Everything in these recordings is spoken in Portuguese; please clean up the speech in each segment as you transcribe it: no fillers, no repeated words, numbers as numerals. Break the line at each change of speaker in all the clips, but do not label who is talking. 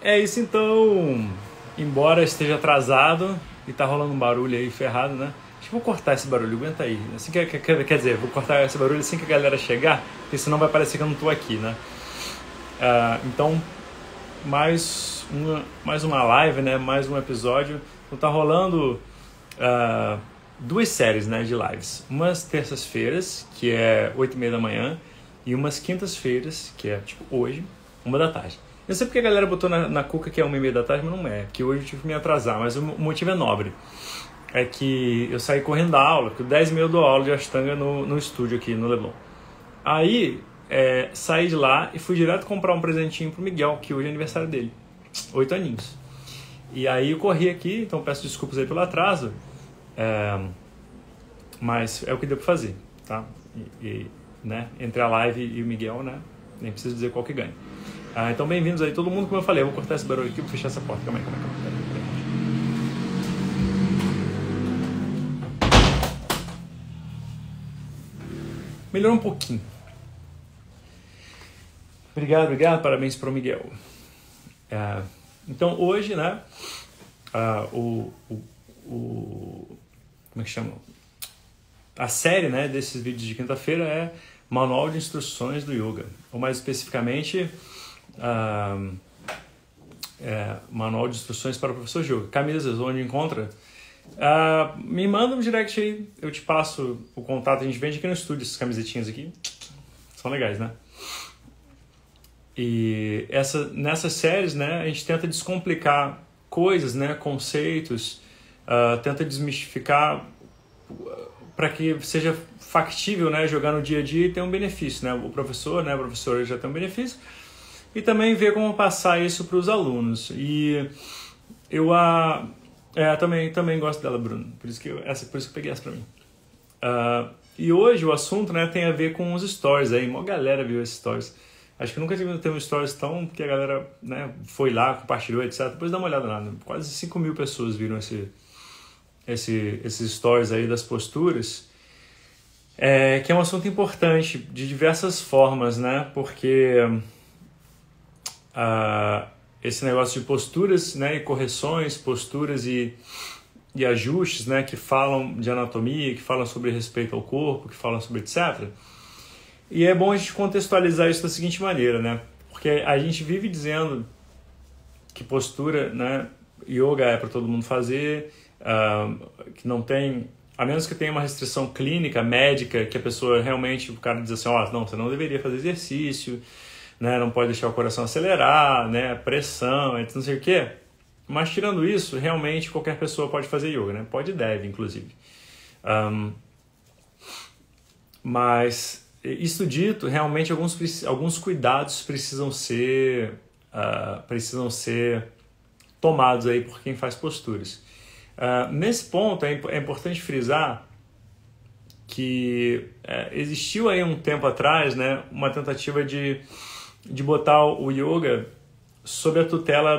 É isso então, embora esteja atrasado e tá rolando um barulho aí ferrado, né? Acho que vou cortar esse barulho, aguenta aí. Assim quer dizer, vou cortar esse barulho assim que a galera chegar, porque senão vai parecer que eu não tô aqui, né? Então, mais uma live, né? Mais um episódio. Então tá rolando duas séries, né, de lives. Umas terças-feiras, que é 8h30 da manhã, e umas quintas-feiras, que é tipo hoje, 1h da tarde. Eu sei porque a galera botou na cuca que é 1h30 da tarde, mas não é, porque hoje eu tive que me atrasar, mas o motivo é nobre. É que eu saí correndo da aula, porque 10h30 eu dou aula de Ashtanga no estúdio aqui no Leblon. Aí, saí de lá e fui direto comprar um presentinho pro Miguel, que hoje é aniversário dele, 8 aninhos. E aí eu corri aqui, então peço desculpas aí pelo atraso, mas é o que deu pra fazer, tá? Né, entre a live e o Miguel, né, nem preciso dizer qual que ganha. Então bem-vindos aí todo mundo, como eu falei, eu vou cortar esse barulho aqui, vou fechar essa porta, calma aí. Melhorou um pouquinho. Obrigado, parabéns para o Miguel. Então hoje, né, como é que chama? A série, né, desses vídeos de quinta-feira é Manual de Instruções do Yoga, ou mais especificamente Manual de Instruções para o Professor de Yoga. Camisas, onde encontra? Me manda um direct aí, eu te passo o contato, a gente vende aqui no estúdio essas camisetinhas aqui, são legais, né? E nessas séries, né, a gente tenta descomplicar coisas, né, conceitos, tenta desmistificar para que seja factível, né, jogar no dia a dia e ter um benefício, né? O professor, né, a professora já tem um benefício e também ver como passar isso para os alunos. E eu também gosto dela, Bruno, por isso que eu peguei essa para mim. E hoje o assunto, né, tem a ver com os stories aí, uma galera viu esses stories. Acho que nunca teve um stories tão que a galera, né, foi lá, compartilhou, etc. Depois dá uma olhada lá, né? Quase 5.000 pessoas viram esses stories aí das posturas, que é um assunto importante de diversas formas, né? Porque esse negócio de posturas, né, e correções, posturas e ajustes, né, que falam de anatomia, que falam sobre respeito ao corpo, que falam sobre etc. E é bom a gente contextualizar isso da seguinte maneira, né? Porque a gente vive dizendo que postura, né, yoga é para todo mundo fazer, que não tem, a menos que tenha uma restrição clínica, médica, que a pessoa realmente, o cara diz assim, não, você não deveria fazer exercício, né, não pode deixar o coração acelerar, né, pressão, não sei o quê. Mas tirando isso, realmente qualquer pessoa pode fazer yoga, né? Pode e deve, inclusive. Mas isso dito, realmente alguns cuidados precisam ser tomados aí por quem faz posturas. Nesse ponto é importante frisar que existiu aí um tempo atrás, né, uma tentativa de botar o yoga sob a tutela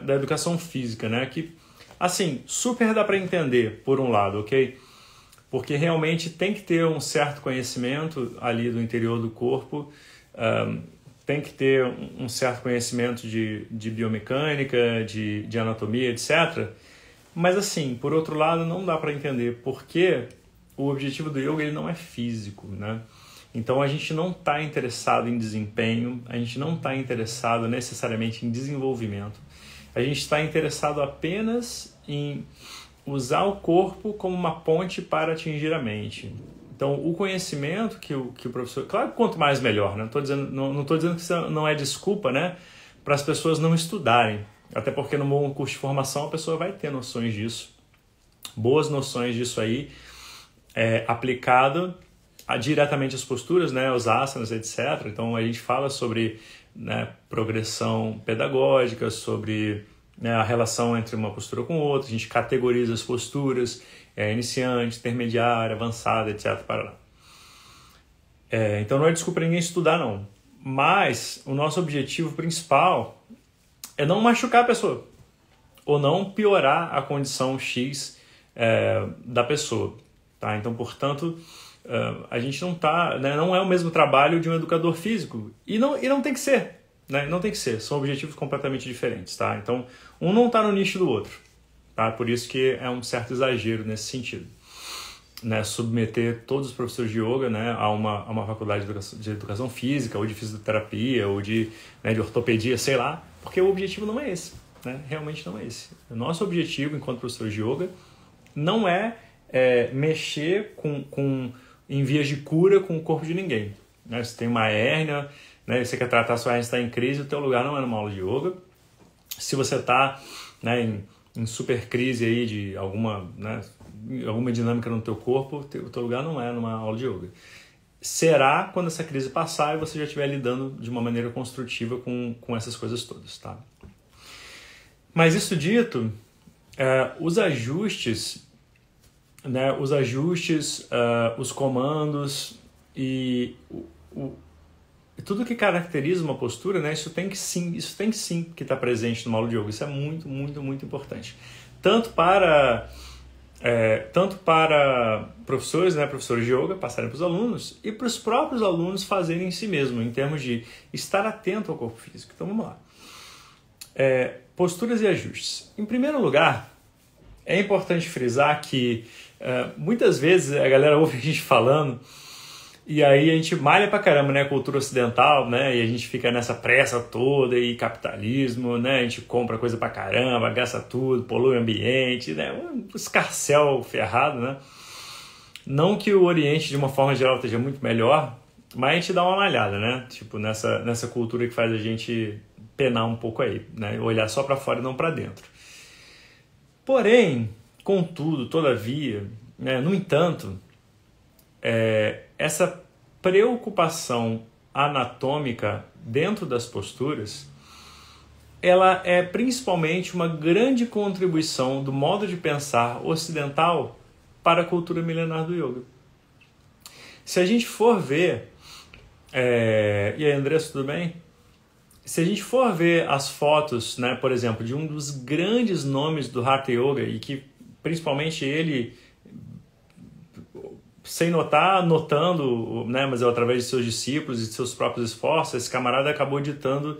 da educação física, né, que assim, super dá para entender por um lado, ok? Porque realmente tem que ter um certo conhecimento ali do interior do corpo, tem que ter um certo conhecimento de biomecânica, de anatomia, etc. Mas assim, por outro lado, não dá para entender porque o objetivo do yoga ele não é físico, né? Então a gente não está interessado em desempenho, a gente não está interessado necessariamente em desenvolvimento, a gente está interessado apenas em usar o corpo como uma ponte para atingir a mente. Então, o conhecimento que o professor... Claro que quanto mais melhor, né? Não estou dizendo que isso não é desculpa, né, para as pessoas não estudarem. Até porque no bom curso de formação a pessoa vai ter noções disso. Boas noções disso aí, aplicado diretamente às posturas, né, aos asanas, etc. Então, a gente fala sobre, né, progressão pedagógica, sobre... a relação entre uma postura com outra, a gente categoriza as posturas, iniciante, intermediária, avançada, etc. Então não é desculpa para ninguém estudar, não. Mas o nosso objetivo principal é não machucar a pessoa, ou não piorar a condição X da pessoa. Tá? Então, portanto, a gente não tá, né, não é o mesmo trabalho de um educador físico, e não tem que ser. né? Não tem que ser, são objetivos completamente diferentes, tá? Então, um não está no nicho do outro, tá? Por isso que é um certo exagero nesse sentido, né? Submeter todos os professores de yoga, né, a uma faculdade de educação física, ou de fisioterapia, ou de ortopedia, sei lá, porque o objetivo não é esse, né? Realmente não é esse. O nosso objetivo, enquanto professores de yoga, não é mexer em vias de cura com o corpo de ninguém, né? Se tem uma hérnia, né, você quer tratar a sua hérnia, está em crise, o teu lugar não é numa aula de yoga. Se você está, né, em super crise aí de alguma dinâmica no teu corpo, o teu lugar não é numa aula de yoga. Será quando essa crise passar e você já estiver lidando de uma maneira construtiva com essas coisas todas, tá? Mas isso dito, os ajustes, né, os comandos e tudo que caracteriza uma postura, né, isso tem que sim que estar presente numa aula de yoga. Isso é muito, muito, muito importante. Tanto para professores, né, professores de yoga passarem para os alunos e para os próprios alunos fazerem em si mesmo, em termos de estar atento ao corpo físico. Então vamos lá. Posturas e ajustes. Em primeiro lugar, é importante frisar que muitas vezes a galera ouve a gente falando e aí a gente malha pra caramba, né, a cultura ocidental, né, e a gente fica nessa pressa toda e capitalismo, né, a gente compra coisa pra caramba, gasta tudo, polui o ambiente, né, um escarcéu ferrado, né. Não que o Oriente, de uma forma geral, esteja muito melhor, mas a gente dá uma malhada, né, tipo, nessa cultura que faz a gente penar um pouco aí, né, olhar só pra fora e não pra dentro. Porém, contudo, todavia, né, no entanto, essa preocupação anatômica dentro das posturas, ela é principalmente uma grande contribuição do modo de pensar ocidental para a cultura milenar do yoga. Se a gente for ver, e aí, Andressa, tudo bem? Se a gente for ver as fotos, né, por exemplo, de um dos grandes nomes do Hatha Yoga, e que principalmente ele, sem notar, notando, né, mas através de seus discípulos e de seus próprios esforços, esse camarada acabou ditando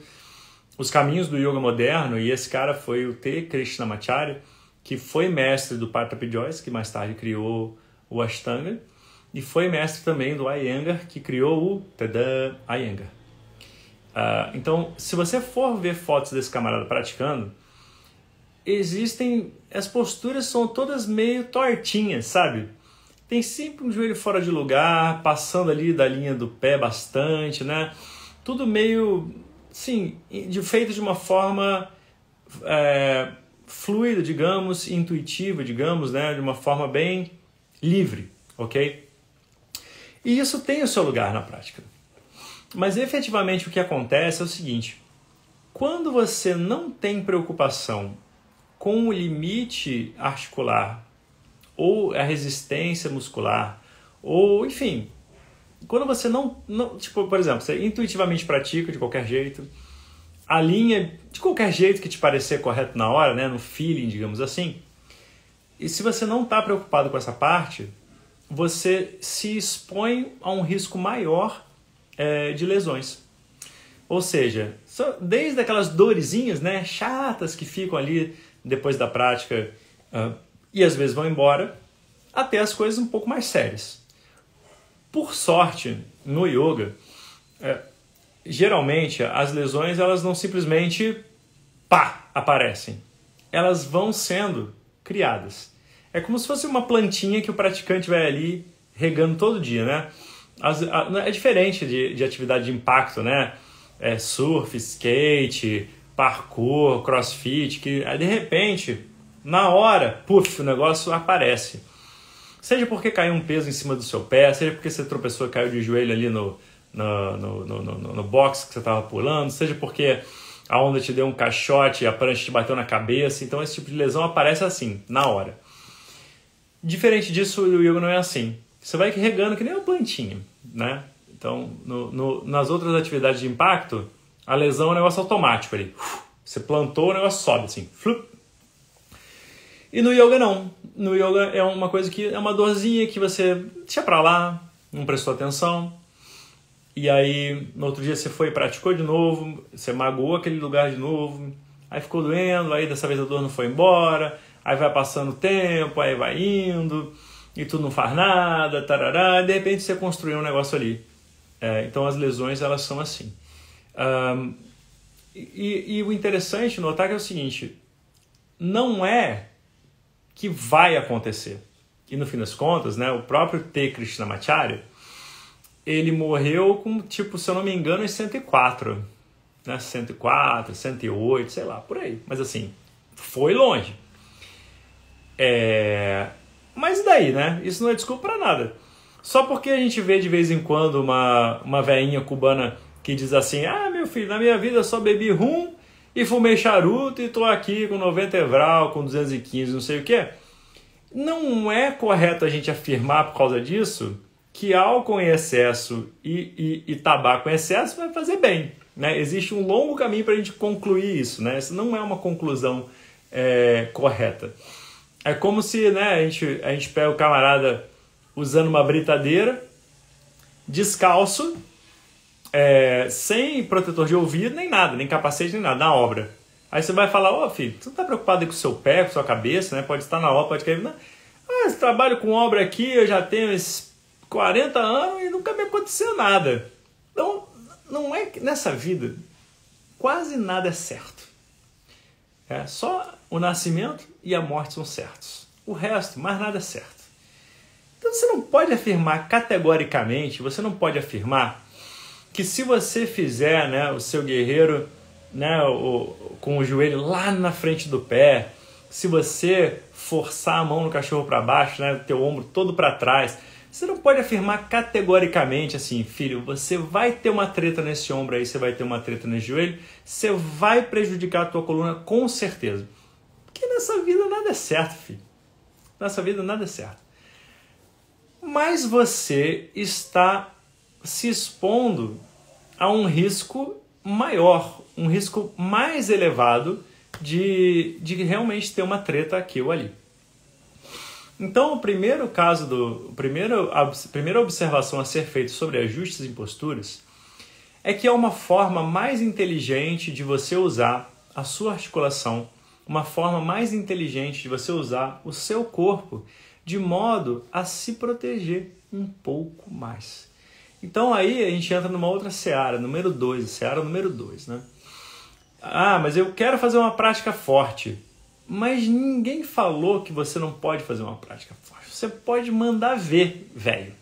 os caminhos do yoga moderno, e esse cara foi o T. Krishnamacharya, que foi mestre do Patapi Jois, que mais tarde criou o Ashtanga, e foi mestre também do Iyengar, que criou o Iyengar. Então, se você for ver fotos desse camarada praticando, as posturas são todas meio tortinhas, sabe? Tem sempre um joelho fora de lugar, passando ali da linha do pé bastante, né? Tudo meio, sim, feito de uma forma fluida, digamos, intuitiva, digamos, né? De uma forma bem livre, ok? E isso tem o seu lugar na prática. Mas efetivamente o que acontece é o seguinte: quando você não tem preocupação com o limite articular, ou a resistência muscular, ou enfim, quando você não tipo, por exemplo, você intuitivamente pratica de qualquer jeito, alinha de qualquer jeito que te parecer correto na hora, né, no feeling, digamos assim, e se você não está preocupado com essa parte, você se expõe a um risco maior de lesões. Ou seja, desde aquelas dorezinhas, né, chatas que ficam ali depois da prática e às vezes vão embora, até as coisas um pouco mais sérias. Por sorte, no yoga, geralmente as lesões elas não simplesmente aparecem. Elas vão sendo criadas. É como se fosse uma plantinha que o praticante vai ali regando todo dia, né? É diferente de atividade de impacto, né? Surf, skate, parkour, crossfit, que de repente, na hora, o negócio aparece. Seja porque caiu um peso em cima do seu pé, seja porque você tropeçou e caiu de joelho ali no box que você estava pulando, seja porque a onda te deu um caixote e a prancha te bateu na cabeça. Então esse tipo de lesão aparece assim, na hora. Diferente disso, o yoga não é assim. Você vai regando que nem uma plantinha, né? Então, nas outras atividades de impacto, a lesão é um negócio automático ali. Você plantou, o negócio sobe assim. Flup. E no yoga não. No yoga é uma coisa que é uma dorzinha que você deixa pra lá, não prestou atenção. e aí no outro dia você foi e praticou de novo, você magoou aquele lugar de novo, aí ficou doendo, aí dessa vez a dor não foi embora, aí vai passando o tempo, aí vai indo, e tu não faz nada, tarará, e de repente você construiu um negócio ali. Então as lesões, elas são assim. E o interessante de notar que é o seguinte, não é que vai acontecer. E no fim das contas, né, o próprio T. Krishnamacharya, ele morreu com, tipo, se eu não me engano, em 104, né, 104, 108, sei lá, por aí. Mas assim, foi longe. Mas daí, né? Isso não é desculpa pra nada. Só porque a gente vê de vez em quando uma velhinha cubana que diz assim, meu filho, na minha vida eu só bebi rum e fumei charuto e tô aqui com 90 evral, com 215, não sei o quê. Não é correto a gente afirmar por causa disso que álcool em excesso e tabaco em excesso vai fazer bem, né? Existe um longo caminho para a gente concluir isso, né? Isso não é uma conclusão correta. É como se, né, a gente pega o camarada usando uma britadeira, descalço, sem protetor de ouvido, nem nada, nem capacete, nem nada, na obra. Aí você vai falar, filho, você não está preocupado com o seu pé, com a sua cabeça, né? Pode estar na obra, pode cair. Não. Eu trabalho com obra aqui, eu já tenho esses 40 anos e nunca me aconteceu nada. Então, não é que nessa vida, quase nada é certo. Só o nascimento e a morte são certos. O resto, mais nada é certo. Então você não pode afirmar categoricamente, você não pode afirmar que se você fizer, né, o seu guerreiro, né, com o joelho lá na frente do pé, se você forçar a mão no cachorro para baixo, né, o teu ombro todo para trás, você não pode afirmar categoricamente assim, filho, você vai ter uma treta nesse ombro aí, você vai ter uma treta nesse joelho, você vai prejudicar a tua coluna com certeza. Porque nessa vida nada é certo, filho. Nessa vida nada é certo. Mas você está se expondo a um risco maior, um risco mais elevado de realmente ter uma treta aqui ou ali. Então, a primeira observação a ser feita sobre ajustes em posturas é que é uma forma mais inteligente de você usar a sua articulação, uma forma mais inteligente de você usar o seu corpo de modo a se proteger um pouco mais. Então aí a gente entra numa outra seara, número 2, seara número 2, né? Mas eu quero fazer uma prática forte. Mas ninguém falou que você não pode fazer uma prática forte. Você pode mandar ver, velho.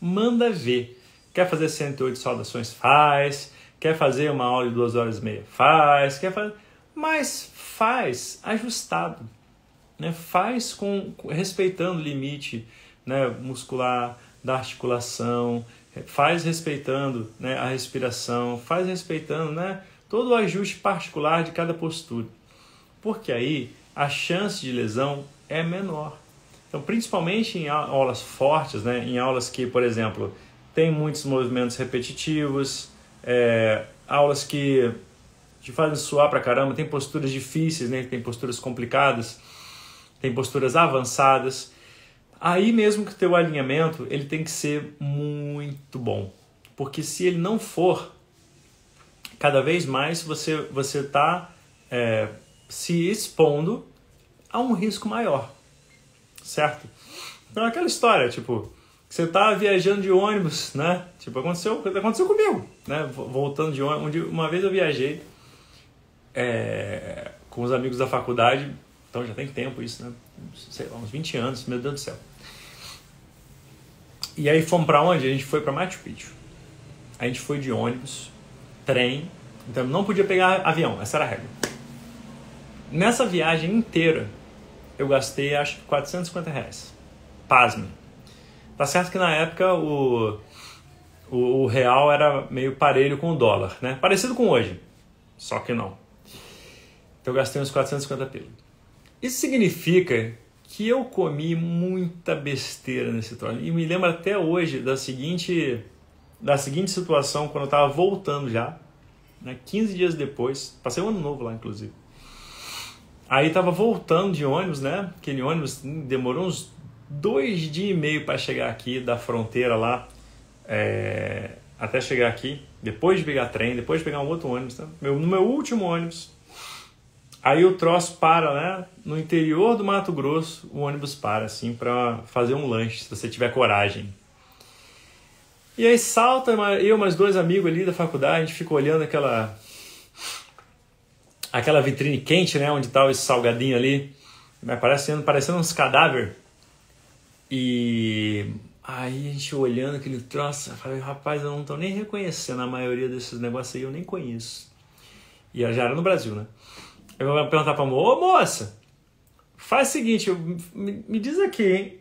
Manda ver. Quer fazer 108 saudações? Faz. Quer fazer uma aula de 2 horas e meia? Faz. Mas faz ajustado. Né? Faz respeitando o limite, né, muscular, da articulação. Faz respeitando, né, a respiração. Faz respeitando, né, todo o ajuste particular de cada postura. Porque aí a chance de lesão é menor. Então, principalmente em aulas fortes, né, em aulas que, por exemplo, tem muitos movimentos repetitivos, aulas que te fazem suar pra caramba, tem posturas difíceis, né, tem posturas complicadas, tem posturas avançadas. Aí mesmo que o teu alinhamento ele tem que ser muito bom. Porque se ele não for, cada vez mais você está se expondo a um risco maior, certo? Então é aquela história, tipo, você tá viajando de ônibus, né? Tipo, aconteceu comigo, né? Voltando de ônibus, uma vez eu viajei com os amigos da faculdade, então já tem tempo isso, né? Sei lá, uns 20 anos, meu Deus do céu. E aí fomos pra onde? A gente foi pra Machu Picchu. A gente foi de ônibus, trem, então não podia pegar avião, essa era a regra. Nessa viagem inteira, eu gastei acho que R$450. Pasme. Tá certo que na época o real era meio parelho com o dólar, né? Parecido com hoje, só que não. Então eu gastei uns 450 pila. Isso significa que eu comi muita besteira nesse troço. E me lembro até hoje da seguinte situação, quando eu estava voltando já, né? 15 dias depois, passei um ano novo lá, inclusive. Aí tava voltando de ônibus, né? Aquele ônibus demorou uns 2 dias e meio para chegar aqui da fronteira lá até chegar aqui, depois de pegar trem, depois de pegar um outro ônibus, né? No meu último ônibus. Aí o troço para, né? No interior do Mato Grosso, o ônibus para, assim, para fazer um lanche, se você tiver coragem. E aí salta, eu e mais 2 amigos ali da faculdade, a gente fica olhando aquela vitrine quente, né? Onde tá esse salgadinho ali, né, parecendo uns cadáveres. E aí a gente olhando aquele troço, eu falei, rapaz, eu não tô nem reconhecendo a maioria desses negócios aí, eu nem conheço. E já era no Brasil, né? Eu vou perguntar pra moça, ô moça, faz o seguinte, me diz aqui, hein?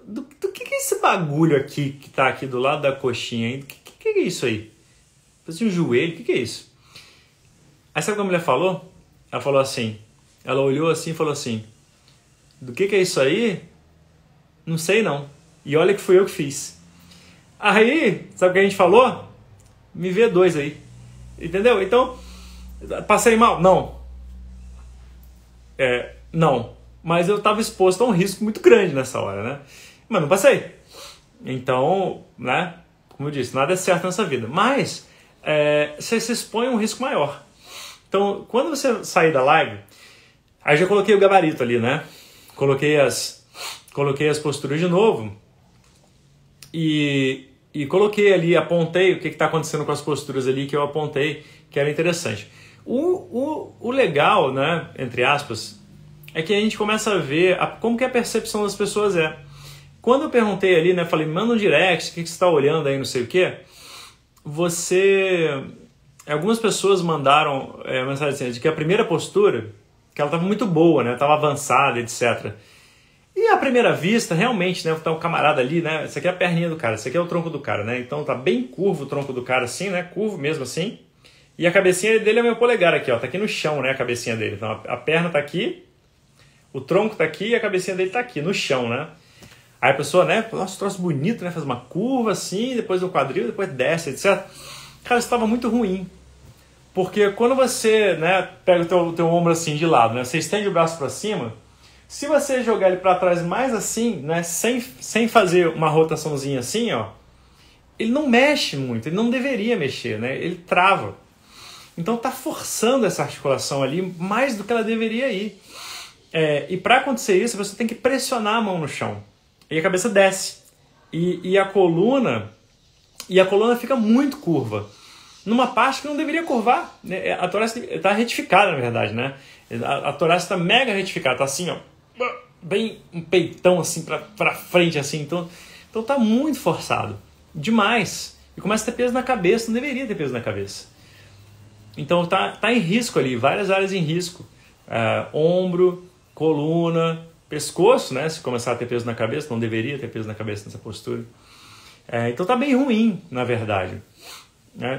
Do que é esse bagulho aqui que tá aqui do lado da coxinha, hein? Que é isso aí? Parece um joelho, o que é isso? Aí sabe o que a mulher falou? Ela falou assim, ela olhou assim e falou assim, do que é isso aí? Não sei não. E olha que fui eu que fiz. Aí, sabe o que a gente falou? Me vê 2 aí. Entendeu? Então, passei mal? Não. Não. Mas eu estava exposto a um risco muito grande nessa hora, né? Mas não passei. Então, né? Como eu disse, nada é certo nessa vida. Mas, você se expõe a um risco maior. Então, quando você sair da live, aí já coloquei o gabarito ali, né? Coloquei as posturas de novo e coloquei ali, apontei o que está acontecendo com as posturas ali que eu apontei, que era interessante. O legal, né, entre aspas, é que a gente começa a ver como que a percepção das pessoas é. Quando eu perguntei ali, né, falei, manda um direct, o que você está olhando aí, não sei o quê, algumas pessoas mandaram mensagem assim, de que a primeira postura, que ela estava muito boa, né, estava avançada, etc. E à primeira vista, realmente, né, tá um camarada ali, né, essa aqui é a perninha do cara, esse aqui é o tronco do cara, né, então tá bem curvo o tronco do cara assim, né, curvo mesmo assim, e a cabecinha dele é meu polegar aqui, ó, tá aqui no chão, né, a cabecinha dele, então a perna tá aqui, o tronco tá aqui e a cabecinha dele tá aqui, no chão, né. Aí a pessoa, né, nossa, troço bonito, né, faz uma curva assim, depois o quadril, depois desce, etc. Cara, isso estava muito ruim, porque quando você, né, pega o teu ombro assim de lado, né, você estende o braço para cima, se você jogar ele para trás mais assim, né, sem fazer uma rotaçãozinha assim, ó, ele não mexe muito, ele não deveria mexer, né, ele trava. Então tá forçando essa articulação ali mais do que ela deveria ir. E para acontecer isso, você tem que pressionar a mão no chão. E a cabeça desce. E a coluna fica muito curva. Numa parte que não deveria curvar. Né? A torácica está retificada, na verdade, né? A torácica está mega retificada, está assim, ó, bem um peitão assim para frente, assim. Então tá muito forçado. Demais. E começa a ter peso na cabeça, não deveria ter peso na cabeça. Então tá em risco ali, várias áreas em risco. Ombro, coluna, pescoço, né? Se começar a ter peso na cabeça, não deveria ter peso na cabeça nessa postura. Então tá bem ruim, na verdade.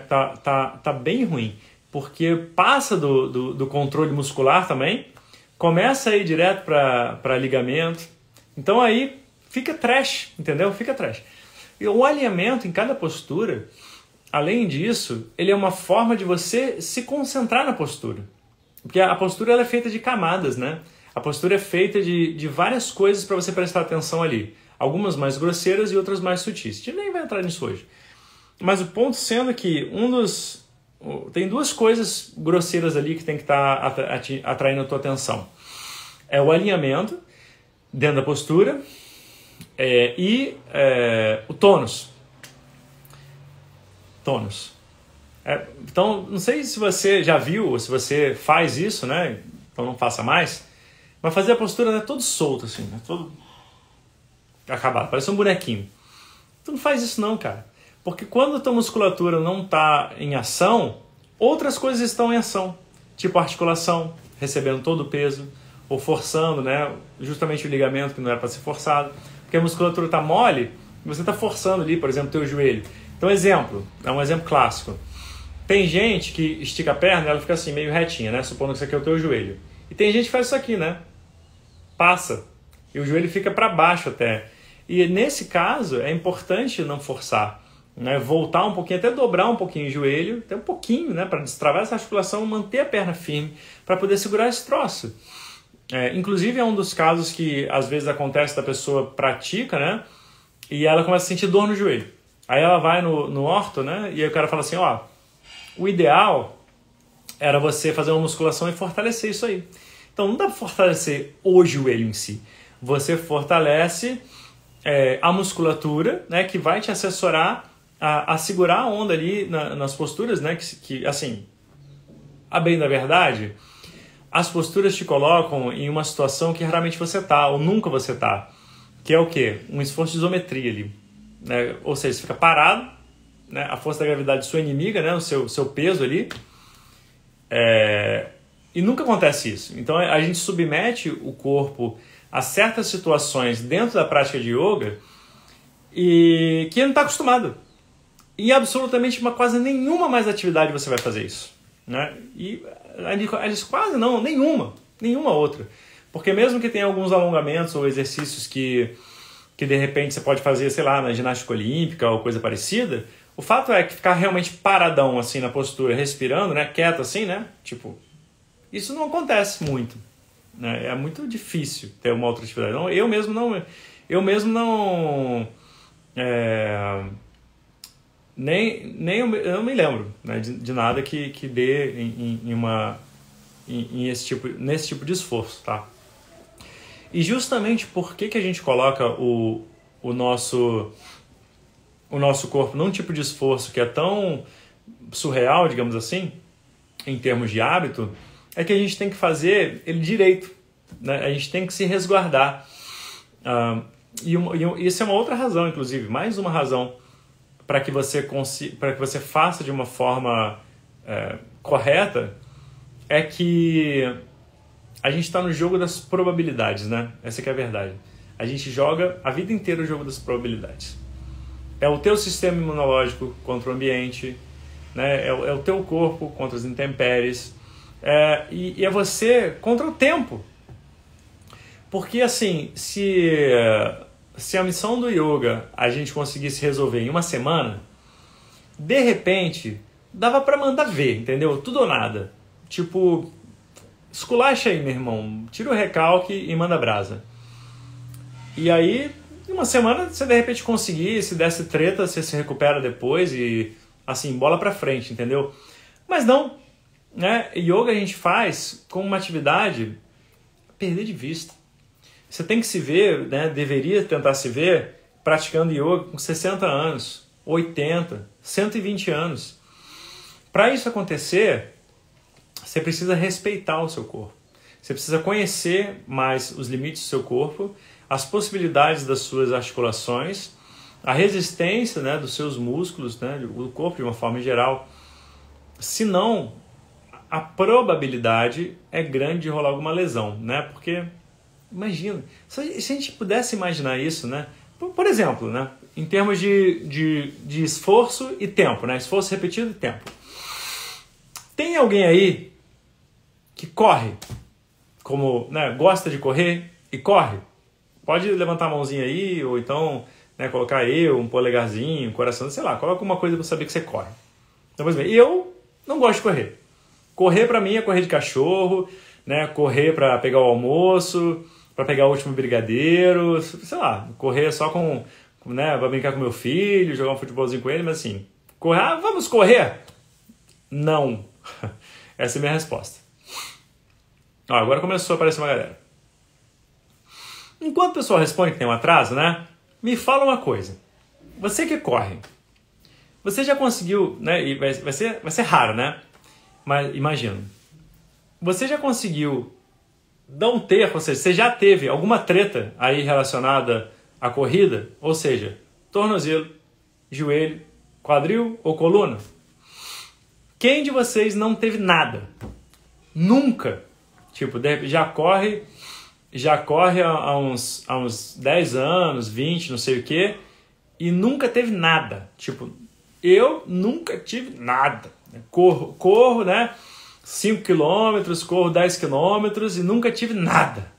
Tá bem ruim, porque passa do controle muscular também, começa a ir direto para ligamento. Então aí fica trash, entendeu? Fica trash. E o alinhamento em cada postura, além disso, ele é uma forma de você se concentrar na postura. Porque a postura ela é feita de camadas, né? A postura é feita de várias coisas para você prestar atenção ali. Algumas mais grosseiras e outras mais sutis. A gente nem vai entrar nisso hoje. Mas o ponto sendo que tem 2 coisas grosseiras ali que tem que estar atraindo a tua atenção. É o alinhamento dentro da postura e o tônus. Tônus. Então, não sei se você já viu ou se você faz isso, né? Então não faça mais. Mas fazer a postura, né, todo solto, assim, né? Todo acabado, parece um bonequinho. Tu não faz isso não, cara. Porque quando a tua musculatura não está em ação, outras coisas estão em ação. Tipo a articulação, recebendo todo o peso, ou forçando, né, justamente o ligamento que não era para ser forçado. Porque a musculatura está mole, e você está forçando ali, por exemplo, o teu joelho. Então, é um exemplo clássico. Tem gente que estica a perna e ela fica assim, meio retinha, né? Supondo que isso aqui é o teu joelho. E tem gente que faz isso aqui, né? Passa. E o joelho fica para baixo até. E nesse caso, é importante não forçar. Né? Voltar um pouquinho, até dobrar um pouquinho o joelho, até um pouquinho, né? Para destravar essa articulação, manter a perna firme, para poder segurar esse troço. Inclusive, é um dos casos que às vezes acontece da pessoa pratica, né? E ela começa a sentir dor no joelho. Aí ela vai no orto, né? E aí o cara fala assim, ó, o ideal era você fazer uma musculação e fortalecer isso aí. Então não dá para fortalecer o joelho em si. Você fortalece a musculatura, né? Que vai te assessorar a segurar a onda ali nas posturas, né? Que assim, a bem da verdade, as posturas te colocam em uma situação que raramente você tá, ou nunca você tá. Que é o quê? Um esforço de isometria ali. Né? Ou seja, você fica parado, né? A força da gravidade sua inimiga, né? O seu peso ali. E nunca acontece isso. Então a gente submete o corpo a certas situações dentro da prática de yoga e que ele não está acostumado. E absolutamente quase nenhuma mais atividade você vai fazer isso. Né? E quase não, nenhuma outra. Porque mesmo que tenha alguns alongamentos ou exercícios que de repente você pode fazer, sei lá, na ginástica olímpica ou coisa parecida, o fato é que ficar realmente paradão assim na postura, respirando, né, quieto assim, né, tipo, isso não acontece muito, né? É muito difícil ter uma outra atividade. Eu mesmo não eu não me lembro, né, de nada que dê nesse tipo de esforço, tá? E justamente por que a gente coloca o nosso corpo num tipo de esforço que é tão surreal, digamos assim, em termos de hábito, é que a gente tem que fazer ele direito, né? A gente tem que se resguardar. E isso é uma outra razão, inclusive, mais uma razão para que você faça de uma forma correta, é que a gente está no jogo das probabilidades, né? Essa que é a verdade. A gente joga a vida inteira o jogo das probabilidades. É o teu sistema imunológico contra o ambiente, né? É o teu corpo contra as intempéries, e é você contra o tempo. Porque assim, se a missão do yoga a gente conseguisse resolver em uma semana, de repente dava para mandar ver, entendeu? Tudo ou nada. Tipo, esculacha aí, meu irmão. Tira o recalque e manda brasa. E aí, em uma semana, você de repente conseguir, se desse treta, você se recupera depois e, assim, bola pra frente, entendeu? Mas não, né? Yoga a gente faz como uma atividade perder de vista. Você tem que se ver, né? Deveria tentar se ver praticando yoga com 60 anos, 80, 120 anos. Para isso acontecer, você precisa respeitar o seu corpo. Você precisa conhecer mais os limites do seu corpo, as possibilidades das suas articulações, a resistência, né, dos seus músculos, né, do corpo de uma forma geral. Senão, a probabilidade é grande de rolar alguma lesão, né? Porque, imagina, se a gente pudesse imaginar isso, né? Por exemplo, né, em termos de esforço e tempo, né? Esforço repetido e tempo. Tem alguém aí que corre, como, né, gosta de correr e corre? Pode levantar a mãozinha aí, ou então, né, colocar um polegarzinho, um coração, sei lá, coloca uma coisa para saber que você corre. Então, pois bem, eu não gosto de correr. Correr para mim é correr de cachorro, né, correr para pegar o almoço, para pegar o último brigadeiro, sei lá, correr só né, para brincar com meu filho, jogar um futebolzinho com ele, mas assim, correr, vamos correr? Não. Essa é a minha resposta. Agora começou a aparecer uma galera. Enquanto o pessoal responde que tem um atraso, né? Me fala uma coisa. Você que corre, você já conseguiu, né? E vai ser raro, né? Mas imagina. Você já conseguiu dar um terço, ou seja, você já teve alguma treta aí relacionada à corrida? Ou seja, tornozelo, joelho, quadril ou coluna? Quem de vocês não teve nada? Nunca. Tipo, já corre há uns 10 anos, 20, não sei o quê, e nunca teve nada. Tipo, eu nunca tive nada. Corro, né? 5 quilômetros, corro 10 quilômetros e nunca tive nada.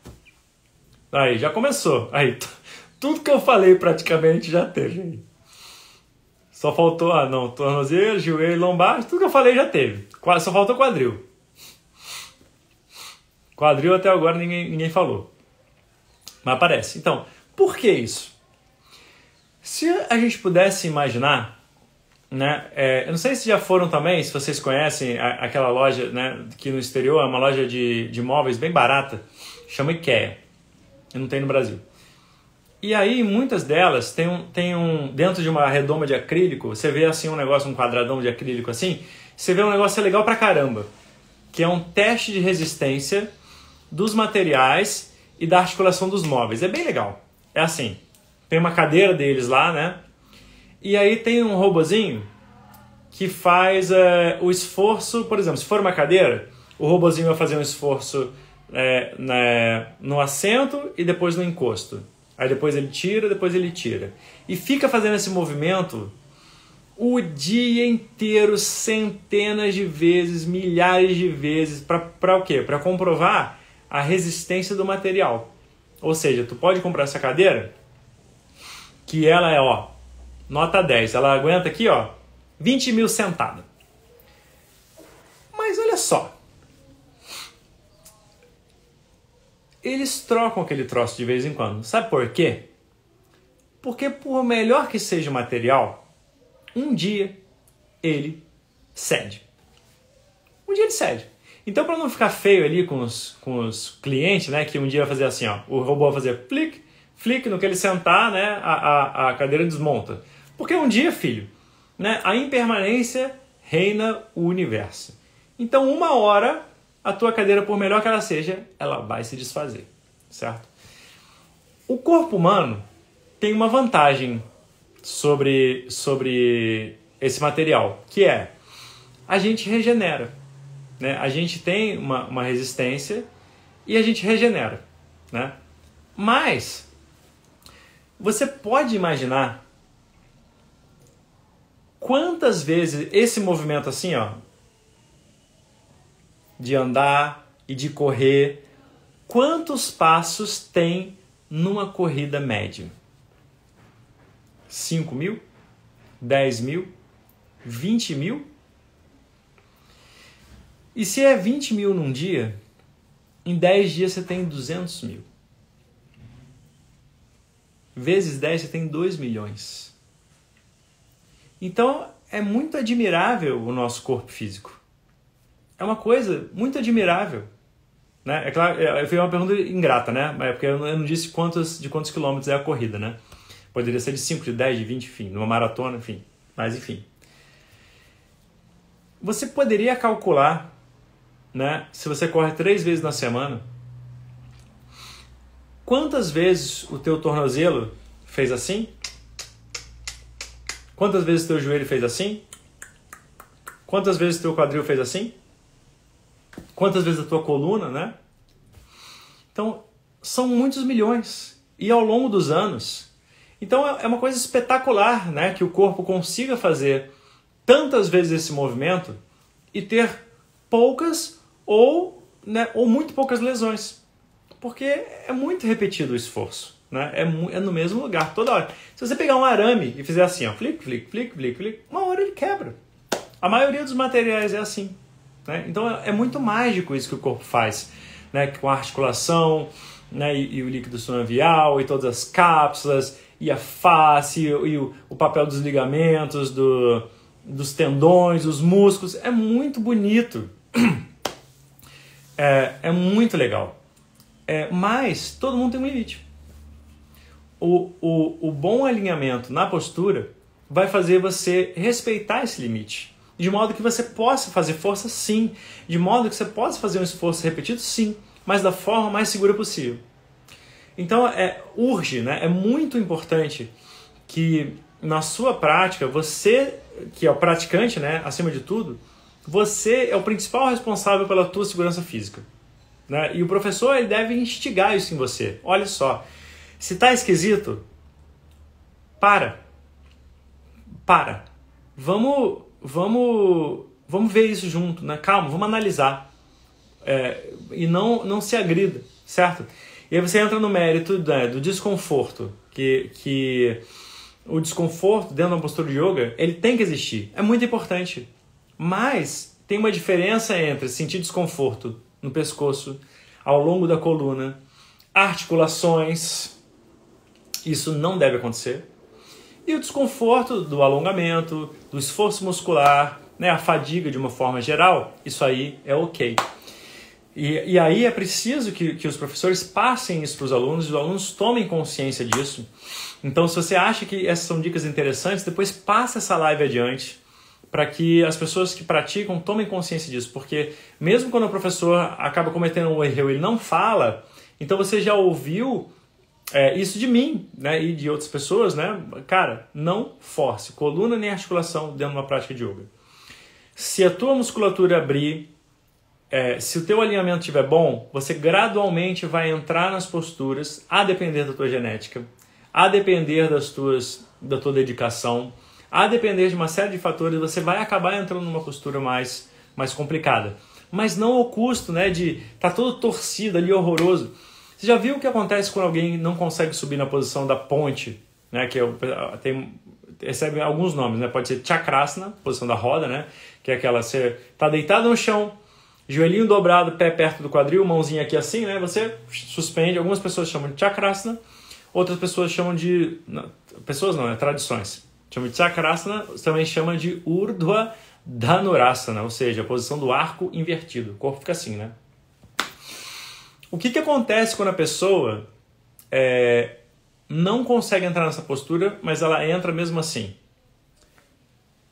Aí, já começou. Aí, tudo que eu falei praticamente já teve. Aí. Só faltou, tornozelo, joelho, lombar, tudo que eu falei já teve. Só faltou quadril. Quadril até agora ninguém falou. Mas aparece. Então, por que isso? Se a gente pudesse imaginar, né, eu não sei se já foram também, se vocês conhecem aquela loja, né, que no exterior é uma loja de móveis bem barata, chama IKEA, e não tem no Brasil. E aí, muitas delas tem um dentro de uma redoma de acrílico, você vê assim um negócio, um quadradão de acrílico assim, você vê um negócio legal pra caramba, que é um teste de resistência dos materiais e da articulação dos móveis. É bem legal. É assim, tem uma cadeira deles lá, né? E aí tem um robozinho que faz o esforço, por exemplo, se for uma cadeira, o robozinho vai fazer um esforço no assento e depois no encosto. Aí depois ele tira, depois ele tira. E fica fazendo esse movimento o dia inteiro, centenas de vezes, milhares de vezes. Para o quê? Para comprovar a resistência do material. Ou seja, tu pode comprar essa cadeira que ela é, ó, nota 10. Ela aguenta aqui, ó, 20 mil sentada. Mas olha só. Eles trocam aquele troço de vez em quando. Sabe por quê? Porque por melhor que seja o material, um dia ele cede. Um dia ele cede. Então, para não ficar feio ali com os clientes, né, que um dia vai fazer assim, ó, o robô vai fazer flick, flick, no que ele sentar, né, a cadeira desmonta. Porque um dia, filho, né, a impermanência reina o universo. Então, uma hora, a tua cadeira, por melhor que ela seja, ela vai se desfazer, certo? O corpo humano tem uma vantagem sobre esse material, que é a gente regenera, né? A gente tem uma resistência e a gente regenera, né? Mas você pode imaginar quantas vezes esse movimento assim, ó, de andar e de correr, quantos passos tem numa corrida média? 5 mil? 10 mil? 20 mil? E se é 20 mil num dia, em 10 dias você tem 200 mil. Vezes 10 você tem 2 milhões. Então é muito admirável o nosso corpo físico. É uma coisa muito admirável, né? É claro, eu fiz uma pergunta ingrata, né? Mas porque eu não disse de quantos quilômetros é a corrida, né? Poderia ser de 5, de 10, de 20, enfim, numa maratona, enfim. Mas enfim. Você poderia calcular, né? Se você corre 3 vezes na semana, quantas vezes o teu tornozelo fez assim? Quantas vezes o teu joelho fez assim? Quantas vezes o teu quadril fez assim? Quantas vezes a tua coluna, né? Então, são muitos milhões. E ao longo dos anos. Então, é uma coisa espetacular, né? Que o corpo consiga fazer tantas vezes esse movimento e ter poucas ou muito poucas lesões. Porque é muito repetido o esforço, né? É no mesmo lugar, toda hora. Se você pegar um arame e fizer assim, ó, flick, flick, flick, flick, flick, uma hora ele quebra. A maioria dos materiais é assim. Né? Então é muito mágico isso que o corpo faz, né? Com a articulação, né? e o líquido sinovial, e todas as cápsulas, e a face, e o papel dos ligamentos, dos tendões, os músculos. É muito bonito. É muito legal. Mas todo mundo tem um limite. O bom alinhamento na postura vai fazer você respeitar esse limite. De modo que você possa fazer força, sim. De modo que você possa fazer um esforço repetido, sim. Mas da forma mais segura possível. Então, urge, né? É muito importante que na sua prática, você, que é o praticante, né? Acima de tudo, você é o principal responsável pela tua segurança física. Né? E o professor ele deve instigar isso em você. Olha só, se está esquisito, para. Vamos ver isso junto, né? Calma, vamos analisar. E não se agrida, certo? E aí você entra no mérito do desconforto, que o desconforto dentro de uma postura de yoga, ele tem que existir. É muito importante. Mas tem uma diferença entre sentir desconforto no pescoço, ao longo da coluna, articulações. Isso não deve acontecer. E o desconforto do alongamento, do esforço muscular, né, a fadiga de uma forma geral, isso aí é ok. E aí é preciso que os professores passem isso para os alunos tomem consciência disso. Então, se você acha que essas são dicas interessantes, depois passa essa live adiante para que as pessoas que praticam tomem consciência disso. Porque mesmo quando o professor acaba cometendo um erro e ele não fala, então você já ouviu isso de mim, né, e de outras pessoas, né? Cara, não force coluna nem articulação dentro de uma prática de yoga. Se a tua musculatura abrir, se o teu alinhamento estiver bom, você gradualmente vai entrar nas posturas, a depender da tua genética, a depender da tua dedicação, a depender de uma série de fatores, você vai acabar entrando numa postura mais complicada. Mas não ao custo, né, de estar todo torcido ali, horroroso. Você já viu o que acontece quando alguém não consegue subir na posição da ponte, né, que recebe alguns nomes, né? Pode ser chakrasana, posição da roda, né, que é aquela, você está deitado no chão, joelhinho dobrado, pé perto do quadril, mãozinha aqui assim, né? Você suspende. Algumas pessoas chamam de chakrasana, outras pessoas chamam de... pessoas não, né? Tradições. Chamam de chakrasana, também chama de urdhva dhanurasana, ou seja, a posição do arco invertido. O corpo fica assim, né? O que acontece quando a pessoa não consegue entrar nessa postura, mas ela entra mesmo assim?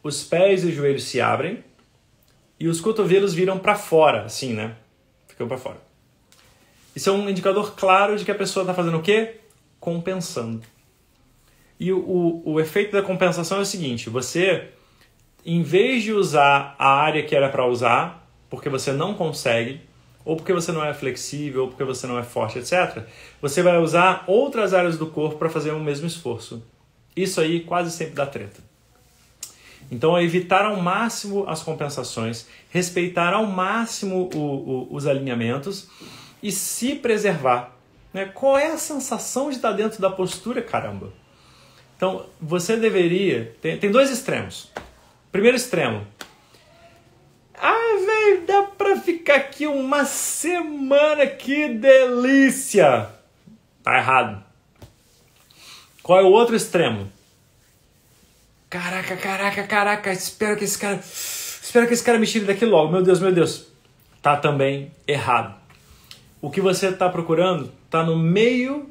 Os pés e os joelhos se abrem, e os cotovelos viram para fora, assim, né? Ficam para fora. Isso é um indicador claro de que a pessoa está fazendo o quê? Compensando. E o efeito da compensação é o seguinte, você, em vez de usar a área que era para usar, porque você não consegue, ou porque você não é flexível, ou porque você não é forte, etc., você vai usar outras áreas do corpo para fazer o mesmo esforço. Isso aí quase sempre dá treta. Então, evitar ao máximo as compensações, respeitar ao máximo os alinhamentos e se preservar. Né? Qual é a sensação de estar dentro da postura, caramba? Então, você deveria... Tem dois extremos. Primeiro extremo. Velho, dá pra ficar aqui uma semana, que delícia! Tá errado. Qual é o outro extremo? Caraca, espero que esse cara me tire daqui logo, meu Deus. Tá também errado. O que você tá procurando tá no meio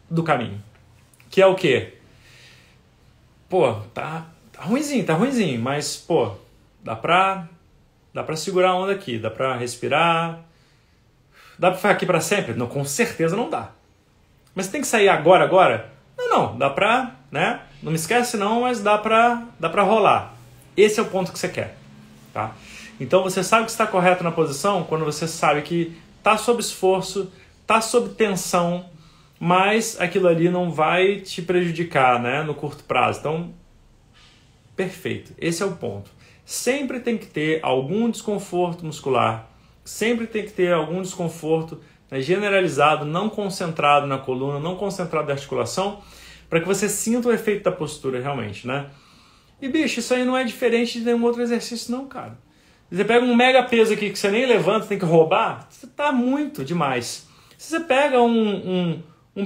do caminho. Que é o quê? Pô, tá ruinzinho, mas, pô, dá pra segurar a onda aqui, dá pra respirar, dá pra ficar aqui pra sempre? Não, com certeza não dá. Mas tem que sair agora? Não, dá pra, né? Não me esquece não, mas dá pra rolar. Esse é o ponto que você quer, tá? Então você sabe que está correto na posição quando você sabe que tá sob esforço, tá sob tensão, mas aquilo ali não vai te prejudicar, né, no curto prazo. Então, perfeito. Esse é o ponto. Sempre tem que ter algum desconforto muscular, sempre tem que ter algum desconforto, né, generalizado, não concentrado na coluna, não concentrado na articulação, para que você sinta o efeito da postura realmente, né? E, bicho, isso aí não é diferente de nenhum outro exercício não, cara. Você pega um mega peso aqui que você nem levanta, tem que roubar, você tá muito demais. Se você pega um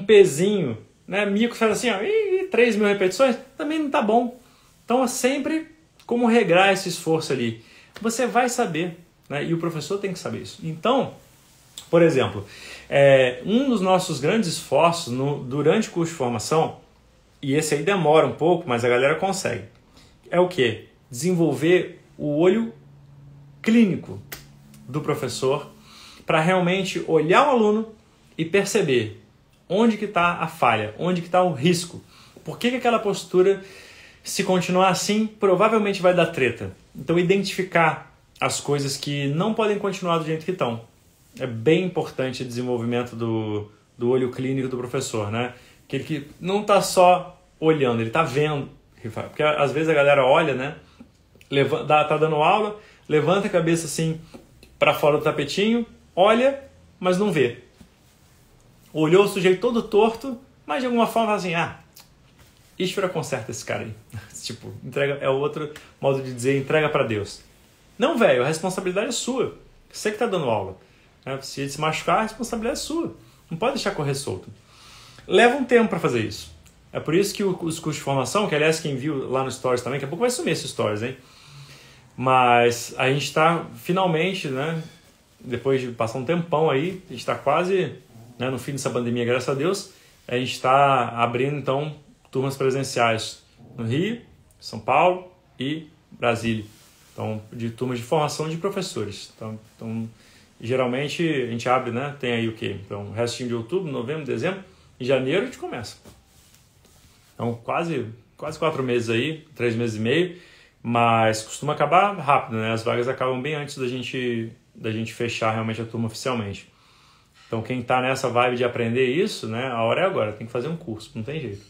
pezinho, né, mico, faz assim, ó, 3.000 repetições, também não tá bom. Então, é sempre como regrar esse esforço ali. Você vai saber, né? E o professor tem que saber isso. Então, por exemplo, um dos nossos grandes esforços durante o curso de formação, e esse aí demora um pouco, mas a galera consegue, é o quê? Desenvolver o olho clínico do professor para realmente olhar o aluno e perceber onde que está a falha, onde que está o risco. Por que aquela postura, se continuar assim, provavelmente vai dar treta. Então, identificar as coisas que não podem continuar do jeito que estão. É bem importante o desenvolvimento do olho clínico do professor, né? Aquele que não está só olhando, ele está vendo. Porque às vezes a galera olha, né? Tá dando aula, levanta a cabeça assim para fora do tapetinho, olha, mas não vê. Olhou o sujeito todo torto, mas de alguma forma fala assim, Ishvara conserta esse cara aí. Tipo, entrega, é outro modo de dizer, entrega para Deus. Não, velho, a responsabilidade é sua. Você que está dando aula. Se ele se machucar, a responsabilidade é sua. Não pode deixar correr solto. Leva um tempo para fazer isso. É por isso que os cursos de formação, que aliás quem viu lá no Stories também, daqui a pouco vai sumir esse Stories, hein? Mas a gente está finalmente, né, depois de passar um tempão aí, a gente está quase, né, no fim dessa pandemia, graças a Deus, a gente está abrindo então turmas presenciais no Rio, São Paulo e Brasília. Então, de turmas de formação de professores. Então geralmente a gente abre, né, tem aí o quê? Então, restinho de outubro, novembro, dezembro, em janeiro a gente começa. Então, quase 4 meses aí, 3 meses e meio, mas costuma acabar rápido, né? As vagas acabam bem antes da gente fechar realmente a turma oficialmente. Então, quem está nessa vibe de aprender isso, né? A hora é agora, tem que fazer um curso, não tem jeito.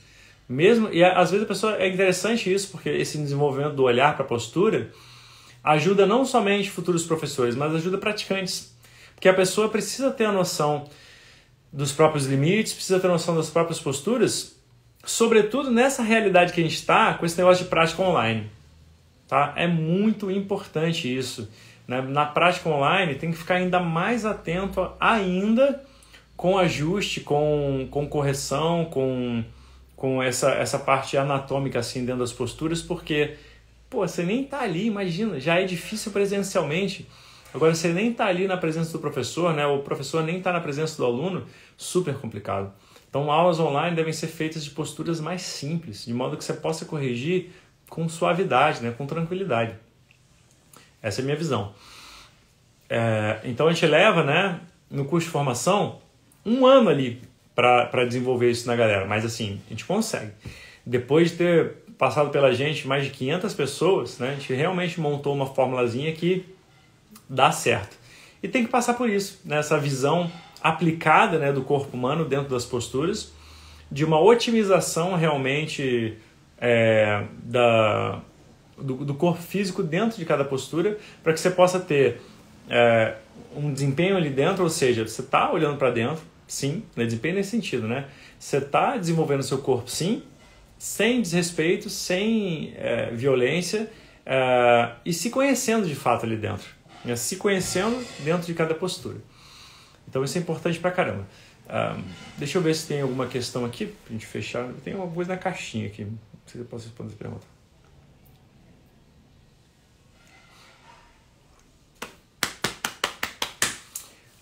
E às vezes a pessoa, é interessante isso, porque esse desenvolvimento do olhar para a postura ajuda não somente futuros professores, mas ajuda praticantes. Porque a pessoa precisa ter a noção dos próprios limites, precisa ter a noção das próprias posturas, sobretudo nessa realidade que a gente está com esse negócio de prática online. Tá? É muito importante isso. Né? Na prática online tem que ficar ainda mais atento ainda com ajuste, com correção, com essa parte anatômica assim dentro das posturas, porque você nem está ali, imagina, já é difícil presencialmente. Agora você nem está ali na presença do professor, né? O professor nem está na presença do aluno, super complicado. Então, aulas online devem ser feitas de posturas mais simples, de modo que você possa corrigir com suavidade, né? Com tranquilidade. Essa é a minha visão. Então, a gente leva, né, no curso de formação 1 ano ali para desenvolver isso na galera. Mas, assim, a gente consegue. Depois de ter passado pela gente mais de 500 pessoas, né, a gente realmente montou uma formulazinha que dá certo. E tem que passar por isso, né, essa visão aplicada, né, do corpo humano dentro das posturas, de uma otimização realmente do corpo físico dentro de cada postura, para que você possa ter um desempenho ali dentro, ou seja, você está olhando para dentro, sim, né, desempenho nesse sentido, né? Você está desenvolvendo o seu corpo, sim, sem desrespeito, sem violência, e se conhecendo de fato ali dentro, né? Se conhecendo dentro de cada postura. Então isso é importante pra caramba. Deixa eu ver se tem alguma questão aqui pra gente fechar. Tem alguma coisa na caixinha aqui. Não sei se eu posso responder essa pergunta.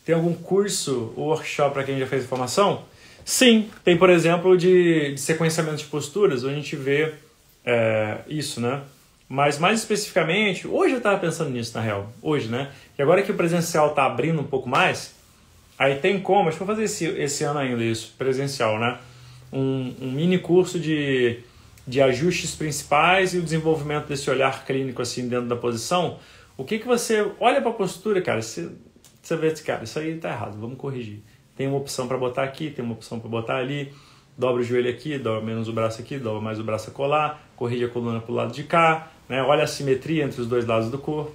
Tem algum curso ou workshop para quem já fez a formação? Sim, tem, por exemplo, de sequenciamento de posturas, onde a gente vê isso, né? Mas mais especificamente, hoje eu estava pensando nisso, na real. Hoje, né? E agora que o presencial está abrindo um pouco mais, aí tem como, acho que vou fazer esse ano ainda isso, presencial, né? Um mini curso de ajustes principais e o desenvolvimento desse olhar clínico assim dentro da posição. O que você olha para a postura, cara, você vê, cara, isso aí tá errado, vamos corrigir. Tem uma opção para botar aqui, tem uma opção para botar ali, dobra o joelho aqui, dobra menos o braço aqui, dobra mais o braço a colar, corrige a coluna para o lado de cá, né? Olha a simetria entre os dois lados do corpo.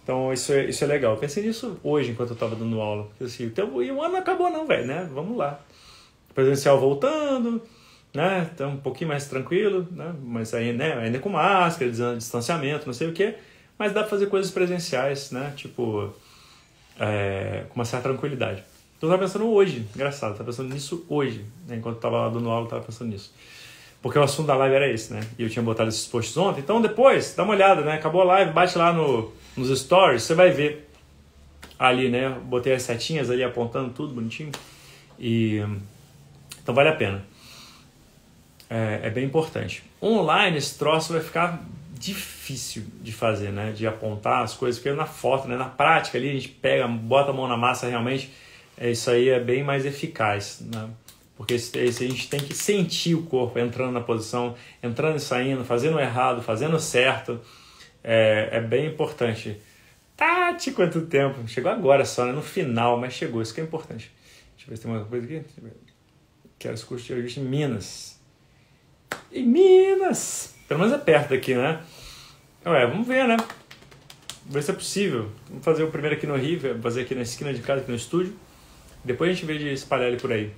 Então isso é legal. Eu pensei nisso hoje, enquanto eu estava dando aula. Porque, assim, e o ano não acabou não, velho, né? Vamos lá. Presencial voltando, né? Então um pouquinho mais tranquilo, né? Mas aí, né? Ainda com máscara, distanciamento, não sei o quê. Mas dá para fazer coisas presenciais, né? Tipo, com uma certa tranquilidade. Então eu estava pensando hoje, engraçado, estava pensando nisso hoje, né? Enquanto eu estava dando aula, eu estava pensando nisso. Porque o assunto da live era esse, né? E eu tinha botado esses posts ontem. Então depois, dá uma olhada, né? Acabou a live, bate lá nos stories, você vai ver ali, né? Botei as setinhas ali apontando tudo bonitinho. Então vale a pena. É bem importante. Online esse troço vai ficar difícil de fazer, né? De apontar as coisas, porque na foto, né? Na prática ali a gente pega, bota a mão na massa realmente. Isso aí é bem mais eficaz, né? Porque a gente tem que sentir o corpo entrando na posição, entrando e saindo, fazendo errado, fazendo certo. É bem importante. Tati, quanto tempo? Chegou agora só, né? No final, mas chegou. Isso que é importante. Deixa eu ver se tem uma coisa aqui. Quero esse curso de ajuste em Minas. Em Minas! Pelo menos é perto daqui, né? Vamos ver, né? Ver se é possível. Vamos fazer o primeiro aqui no Rio, fazer aqui na esquina de casa, aqui no estúdio. Depois a gente vê de espalhar ele por aí.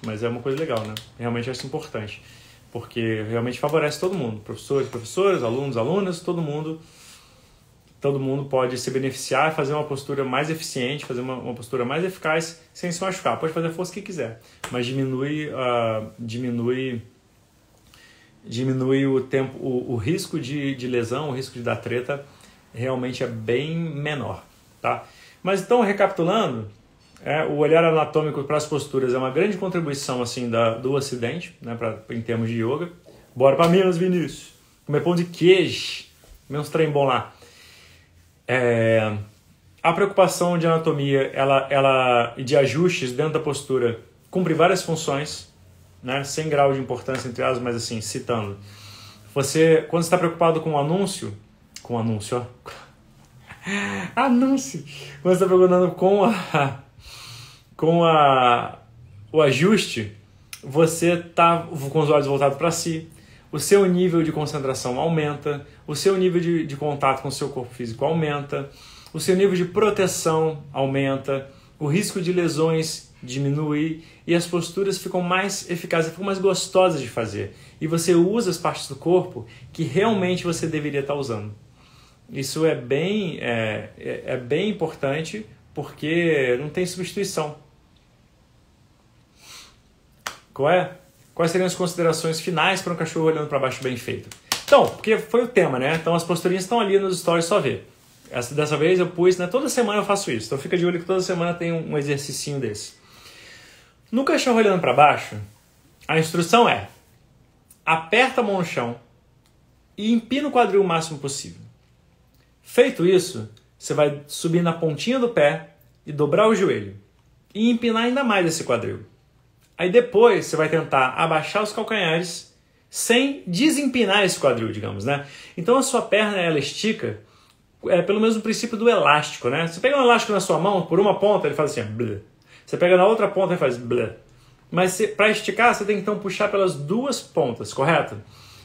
Mas é uma coisa legal, né? Realmente acho importante. Porque realmente favorece todo mundo. Professores, professoras, alunos, alunas, todo mundo pode se beneficiar, fazer uma postura mais eficiente, fazer uma postura mais eficaz sem se machucar. Pode fazer a força que quiser, mas diminui diminui o tempo, o risco de lesão, o risco de dar treta realmente é bem menor, tá? Mas então, recapitulando, o olhar anatômico para as posturas é uma grande contribuição assim do Ocidente, né, em termos de yoga. Bora para Minas, Vinícius! Comer pão de queijo, comer uns trem bom lá. A preocupação de anatomia e de ajustes dentro da postura cumpre várias funções, né, sem grau de importância entre elas, mas assim, citando. Quando você está preocupado com o anúncio, ó. Anúncio! Quando você está preocupado com o ajuste, você está com os olhos voltados para si, o seu nível de concentração aumenta, o seu nível de contato com o seu corpo físico aumenta, o seu nível de proteção aumenta, o risco de lesões diminui e as posturas ficam mais eficazes, ficam mais gostosas de fazer. E você usa as partes do corpo que realmente você deveria estar usando. Isso é bem importante porque não tem substituição. Quais seriam as considerações finais para um cachorro olhando para baixo bem feito? Então, porque foi o tema, né? Então as posturinhas estão ali nos stories, só ver. Dessa vez eu pus, né? Toda semana eu faço isso. Então fica de olho que toda semana tem um exercicinho desse. No cachorro olhando para baixo, a instrução é: aperta a mão no chão e empina o quadril o máximo possível. Feito isso, você vai subir na pontinha do pé e dobrar o joelho. E empinar ainda mais esse quadril. Aí depois você vai tentar abaixar os calcanhares sem desempinar esse quadril, digamos, né? Então a sua perna, ela estica pelo mesmo princípio do elástico, né? Você pega um elástico na sua mão, por uma ponta ele faz assim, blá. Você pega na outra ponta e faz blá. Mas para esticar, você tem que então puxar pelas duas pontas, correto?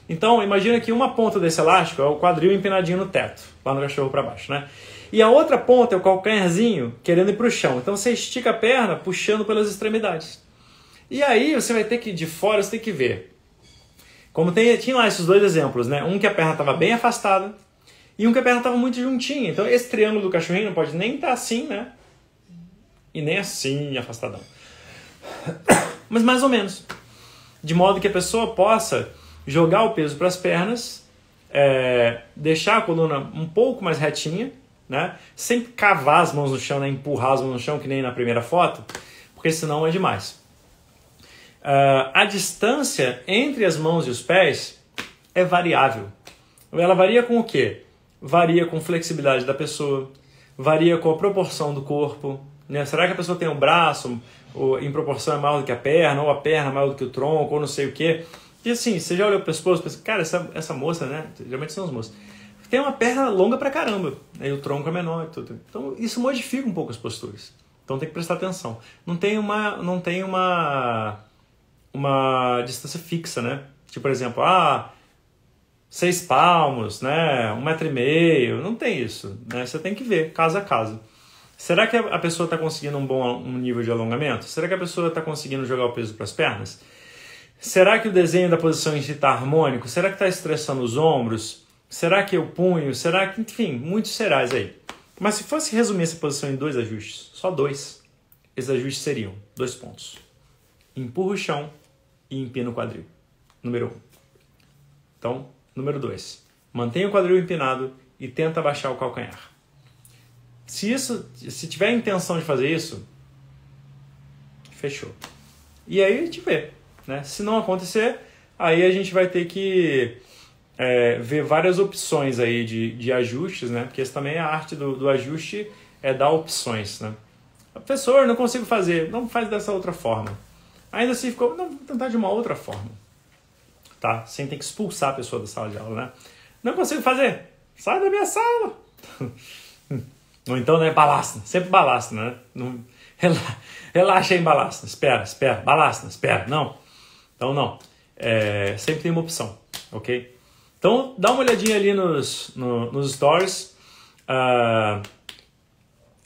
Então imagina que uma ponta desse elástico é o quadril empinadinho no teto, lá no cachorro para baixo, né? E a outra ponta é o calcanharzinho querendo ir para o chão. Então você estica a perna puxando pelas extremidades. E aí você vai ter que, de fora, você tem que ver. Como tinha lá esses dois exemplos, né? Um que a perna estava bem afastada e um que a perna estava muito juntinha. Então esse triângulo do cachorrinho não pode nem estar assim, né? E nem assim, afastadão. Mas mais ou menos. De modo que a pessoa possa jogar o peso para as pernas, deixar a coluna um pouco mais retinha, né? Sem cavar as mãos no chão, né? Empurrar as mãos no chão, que nem na primeira foto, porque senão é demais. A distância entre as mãos e os pés é variável. Ela varia com o quê? Varia com a flexibilidade da pessoa, varia com a proporção do corpo, né? Será que a pessoa tem um braço em proporção maior do que a perna, ou a perna maior do que o tronco, ou não sei o quê? E assim, você já olhou para o pescoço e pensa, cara, essa moça, né? Geralmente são as moças, tem uma perna longa pra caramba, né? E o tronco é menor e tudo. Então isso modifica um pouco as posturas. Então tem que prestar atenção. Não tem uma distância fixa, né? Tipo, por exemplo, 6 palmos, né? 1,5 metro, não tem isso, né? Você tem que ver, caso a caso. Será que a pessoa está conseguindo um nível de alongamento? Será que a pessoa está conseguindo jogar o peso para as pernas? Será que o desenho da posição em si está harmônico? Será que está estressando os ombros? Será que o punho? Será que... Enfim, muitos serás aí. Mas se fosse resumir essa posição em 2 ajustes, só 2, esses ajustes seriam 2 pontos. Empurra o chão e empina o quadril. Número 1. Então, número 2. Mantenha o quadril empinado e tenta abaixar o calcanhar. Se tiver a intenção de fazer isso, fechou. E aí a gente vê, né? Se não acontecer, aí a gente vai ter que ver várias opções aí de ajustes, né? Porque essa também é a arte do ajuste, dar opções, né? Professor, não consigo fazer. Não faz dessa outra forma. Ainda assim ficou, não, vou tentar de uma outra forma. Tá? Sem ter que expulsar a pessoa da sala de aula, né? Não consigo fazer. Sai da minha sala. Ou então, né, balasna. Sempre balasna, né? Não, relaxa aí, balasna. Espera. Balasna, espera. Não. Então, não. Sempre tem uma opção, ok? Então, dá uma olhadinha ali nos stories.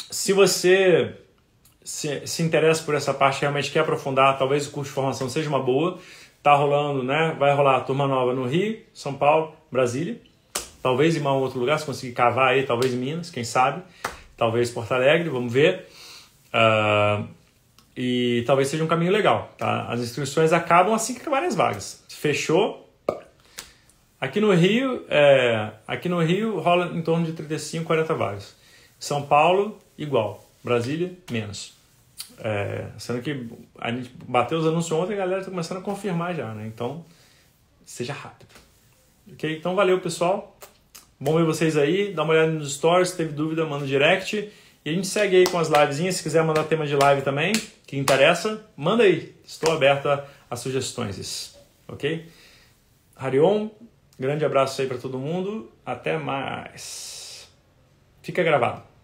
Se você se interessa por essa parte, realmente quer aprofundar, talvez o curso de formação seja uma boa. Tá rolando, né? Vai rolar a turma nova no Rio, São Paulo, Brasília. Talvez em um outro lugar, se conseguir cavar aí, talvez em Minas, quem sabe. Talvez Porto Alegre, vamos ver. E talvez seja um caminho legal, tá? As inscrições acabam assim que acabarem as vagas. Fechou, Aqui no Rio rola em torno de 35, 40 vagas. São Paulo, igual. Brasília, menos. Sendo que a gente bateu os anúncios ontem e a galera está começando a confirmar já, né? Então, seja rápido. Ok? Então, valeu, pessoal. Bom ver vocês aí. Dá uma olhada nos stories. Se teve dúvida, manda no direct. E a gente segue aí com as livezinhas. Se quiser mandar tema de live também, que interessa, manda aí. Estou aberto a sugestões. Ok? Hariom. Grande abraço aí para todo mundo. Até mais. Fica gravado.